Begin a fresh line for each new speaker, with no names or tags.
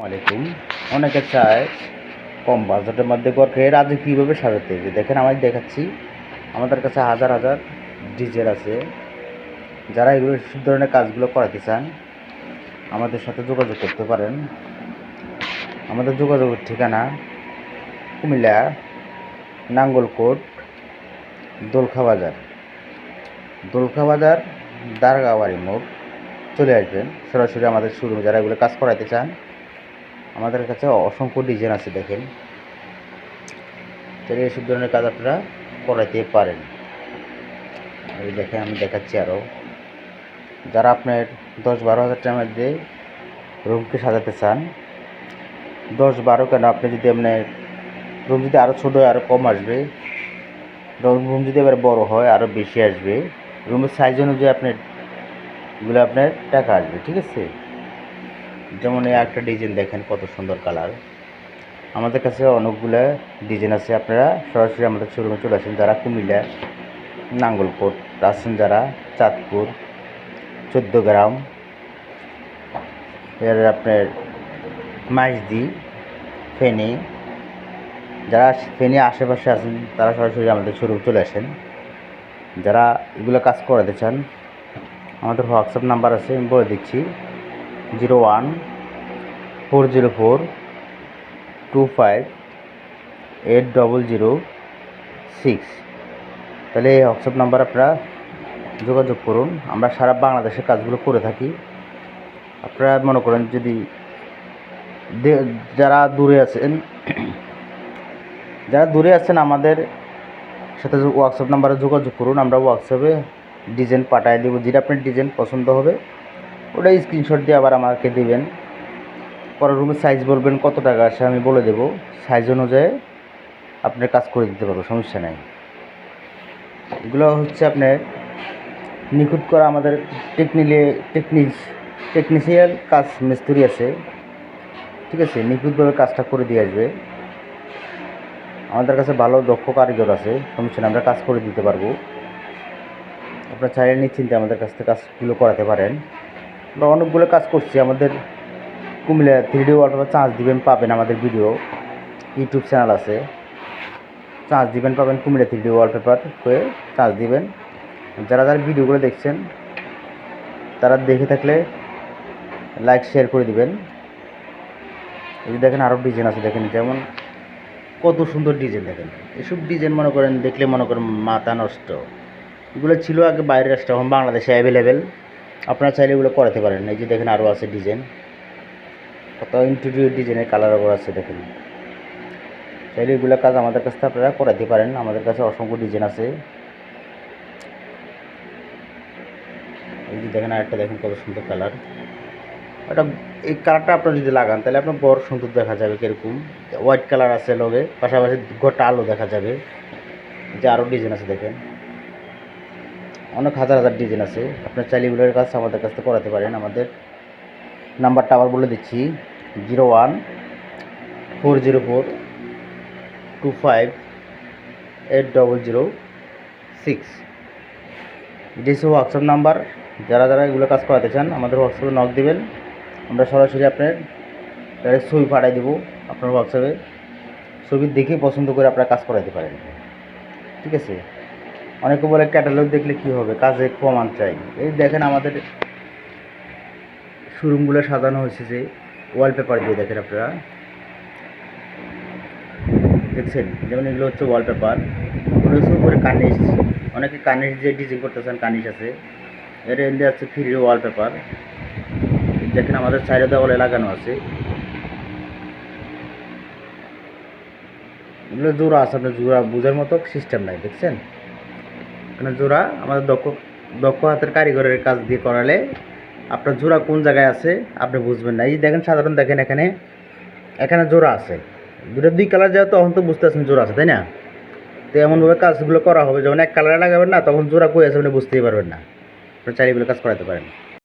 আলাইকুম। অনেকে চায় কম বাজেটের মধ্যে ঘরকে রাজে কীভাবে সাজাতে হবে। দেখেন আমি দেখাচ্ছি, আমাদের কাছে হাজার হাজার ডিজাইন আছে। যারা এগুলো সব ধরনের কাজগুলো করাতে চান আমাদের সাথে যোগাযোগ করতে পারেন। আমাদের যোগাযোগের ঠিকানা কুমিল্লা নাঙ্গলকোট দোলখা বাজার দারগাবাড়ি মোড় চলে আসবেন। সরাসরি আমাদের শোরুমে যারা এগুলো কাজ করাতে চান আমাদের কাছে অসংখ্য ডিজাইন আছে। দেখেন, তাহলে এসব ধরনের কাজ আপনারা করাতে পারেন। এই দেখেন আমি দেখাচ্ছি আরও, যারা আপনার 10-12 হাজার টাকার মধ্যে রুমকে সাজাতে চান, 10-12 কেন, আপনি যদি আপনার রুম যদি আরও ছোটো হয় আরও কম আসবে, রুম যদি এবার বড় হয় আরও বেশি আসবে। রুমের সাইজ অনুযায়ী আপনার টাকা আসবে, ঠিক আছে। যেমন এই একটা ডিজাইন দেখেন, কত সুন্দর কালার। আমাদের কাছে অনেকগুলো ডিজাইন আছে। আপনারা সরাসরি আমাদের শোরুমে চলে আসেন। যারা কুমিল্লা নাঙ্গলকোট আছেন, যারা চাঁদপুর 14 গ্রাম এর আপনার মাইজদি ফেনী, যারা ফেনী আশেপাশে আছেন তারা সরাসরি আমাদের শোরুমে চলে আসেন। যারা এগুলো কাজ করাতে চান আমাদের হোয়াটসঅ্যাপ নাম্বার আছে, আমি বলে দিচ্ছি, 014042580006। তাহলে এই হোয়াটসঅ্যাপ নাম্বার আপনারা যোগাযোগ করুন। আমরা সারা বাংলাদেশের কাজগুলো করে থাকি। আপনারা মনে করেন যদি যারা দূরে আছেন আমাদের সাথে হোয়াটসঅ্যাপ নাম্বারে যোগাযোগ করুন। আমরা হোয়াটসঅ্যাপে ডিজাইন পাঠিয়ে দেবো। যেটা আপনার ডিজাইন পছন্দ হবে ওটাই স্ক্রিনশট দিয়ে আবার আমাকে দেবেন। পরে রুমের সাইজ বলবেন কত টাকা আসে, আমি বলে দেবো। সাইজ অনুযায়ী আপনার কাজ করে দিতে পারবো, সমস্যা নাই। এগুলো হচ্ছে আপনার নিখুঁত করা। আমাদের টেকনিশিয়াল কাজ মিস্ত্রি আছে, ঠিক আছে, নিখুঁতভাবে কাজটা করে দিয়ে আসবে। আমাদের কাছে ভালো দক্ষ কারিগর আছে, সমস্যা নেই, আমরা কাজ করে দিতে পারবো। আপনারা চাইলে নিশ্চিন্তে আমাদের কাছ থেকে কাজগুলো করাতে পারেন। আমরা অনেকগুলো কাজ করছি। আমাদের কুমিল্লা 3D ওয়ালপেপার চার্জ দিবেন পাবেন, আমাদের ভিডিও ইউটিউব চ্যানেল আছে, চার্জ দিবেন পাবেন কুমিল্লা 3D ওয়ালপেপার হয়ে চার্জ দিবেন। যারা ভিডিওগুলো দেখছেন তারা দেখে থাকলে লাইক শেয়ার করে দিবেন। এই যে দেখেন আরও ডিজাইন আছে, দেখেন যেমন কত সুন্দর ডিজাইন। দেখেন এসব ডিজাইন মনে করেন দেখলে মনে করেন মাথা নষ্ট। এগুলো ছিল আগে বাইরের রাষ্ট্র, এখন বাংলাদেশে অ্যাভেলেবেল। আপনারা চাইলে এগুলো করাতে পারেন। এই যে দেখেন আরও আছে ডিজাইন, কত ইন্টেরিয়র ডিজাইনের কালারও আছে। দেখেন চাইলে এগুলো কাজ আমাদের কাছ থেকে আপনারা করাতে পারেন। আমাদের কাছে অসংখ্য ডিজাইন আছে। এই যে দেখেন আরেকটা, দেখেন কত সুন্দর কালার। এটা এই কালারটা আপনারা যদি লাগান তাহলে আপনার বড় সুন্দর দেখা যাবে। কীরকম হোয়াইট কালার আছে লগে, পাশাপাশি গোটা আলো দেখা যাবে। যে আরও ডিজাইন আছে, দেখেন অনেক হাজার হাজার ডিজাইন আছে। আপনার চাইলে এগুলোর কাজ আমাদের কাছ থেকে করাতে পারেন। আমাদের নাম্বারটা আবার বলে দিচ্ছি, 014042580006। এটি হচ্ছে হোয়াটসঅ্যাপ নাম্বার। যারা এগুলো কাজ করাতে চান আমাদের হোয়াটসঅ্যাপে নক দিবেন। আমরা সরাসরি আপনার ডাইরেক্ট ছবি পাঠিয়ে দেবো। আপনার হোয়াটসঅ্যাপে ছবি দেখে পছন্দ করে আপনারা কাজ করাতে পারেন, ঠিক আছে। অনেকে বলে ক্যাটালগ দেখলে কী হবে, কাজে প্রমাণ চাই। এই দেখেন আমাদের শোরুমগুলো সাজানো হয়েছে যে ওয়ালপেপার দিয়ে। দেখেন আপনারা দেখছেন, যেমন এগুলো হচ্ছে ওয়ালপেপার, ওগুলো হচ্ছে উপরে কার্নিশ। অনেকে কার্নিশ যে ডিজাইন করতে চান কার্নিশ আছে। এর এন্ডে আছে 3D ওয়ালপেপার। দেখেন আমাদের সাইডে দেওয়ালে লাগানো আছে। এগুলো জোড়া আছে, আপনার জোড়া বোঝার মতো সিস্টেম নাই, দেখছেন। এখানে জোড়া আমাদের দক্ষ হাতের কারিগরের কাজ দিয়ে করালে আপনার জোড়া কোন জায়গায় আছে আপনি বুঝবেন না। এই দেখেন সাধারণ, দেখেন এখানে জোড়া আছে, দুই কালার যায়, তখন তো বুঝতে পারছেন জোড়া আছে, তাই না। তো এমনভাবে কাজগুলো করা হবে, যখন এক কালারে লাগাবেন না তখন জোড়া কই আছে আপনি বুঝতেই পারবেন না। আপনি চাইলে এগুলো কাজ করাতে পারেন।